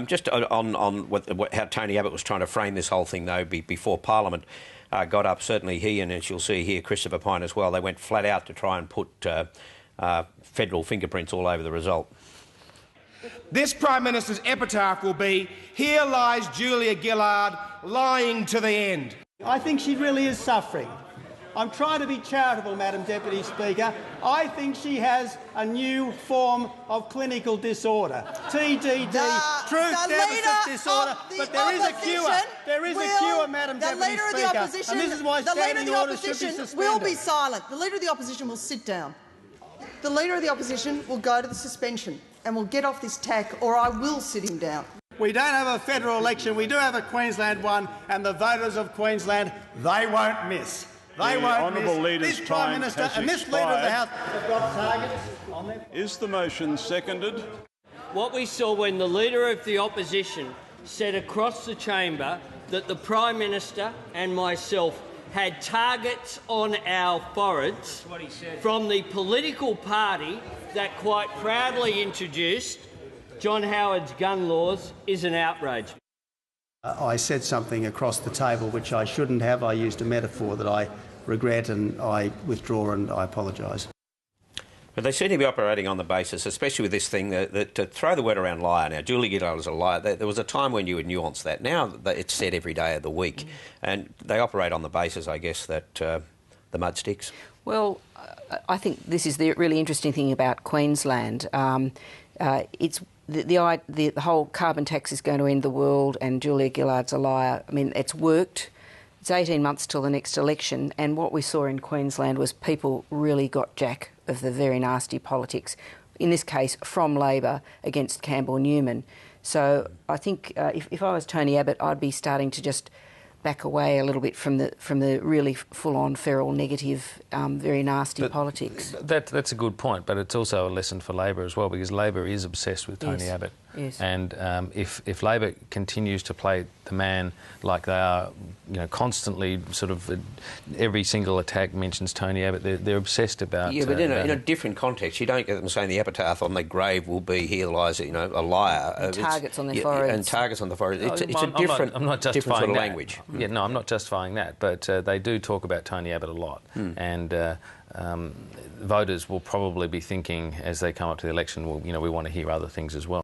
Just on how Tony Abbott was trying to frame this whole thing, though, before Parliament got up, certainly he and, as you'll see here, Christopher Pyne as well, they went flat out to try and put federal fingerprints all over the result. This Prime Minister's epitaph will be, "Here lies Julia Gillard, lying to the end." I think she really is suffering. I'm trying to be charitable, Madam Deputy Speaker. I think she has a new form of clinical disorder. TDD, truth deficit disorder. But there is a cure. There is a cure, Madam Deputy Speaker. And this is why standing orders should be suspended. Will be silent. The Leader of the Opposition will sit down. The Leader of the Opposition will go to the suspension and will get off this tack, or I will sit him down. We don't have a federal election. We do have a Queensland one, and the voters of Queensland, they won't miss. They won't miss. This Prime Minister and this Leader of the House have got targets on them. Is the motion seconded? What we saw when the Leader of the Opposition said across the chamber that the Prime Minister and myself had targets on our foreheads from the political party that quite proudly introduced John Howard's gun laws is an outrage. I said something across the table which I shouldn't have. I used a metaphor that I regret and I withdraw and I apologise. But they seem to be operating on the basis, especially with this thing, that to throw the word around liar. Now, Julie Gillard is a liar. There was a time when you would nuance that. Now it's said every day of the week. And they operate on the basis, I guess, that the mud sticks. Well, I think this is the really interesting thing about Queensland. It's the whole carbon tax is going to end the world and Julia Gillard's a liar. I mean, it's worked. It's 18 months till the next election, and what we saw in Queensland was people really got jack of the very nasty politics, in this case from Labor against Campbell-Newman. So I think if I was Tony Abbott, I'd be starting to just back away a little bit from the really full-on feral negative, very nasty politics. That's a good point, but it's also a lesson for Labor as well, because Labor is obsessed with Tony Abbott. Yes. And if Labor continues to play the man like they are, constantly sort of every single attack mentions Tony Abbott, they're obsessed about... Yeah, but in a different context, you don't get them saying the epitaph on their grave will be, "Here lies, a liar." And targets on their foreheads. And targets on the forehead. It's a different, I'm not justifying different sort of that. language. Yeah, no, I'm not justifying that, but they do talk about Tony Abbott a lot. And voters will probably be thinking, as they come up to the election, well, we want to hear other things as well.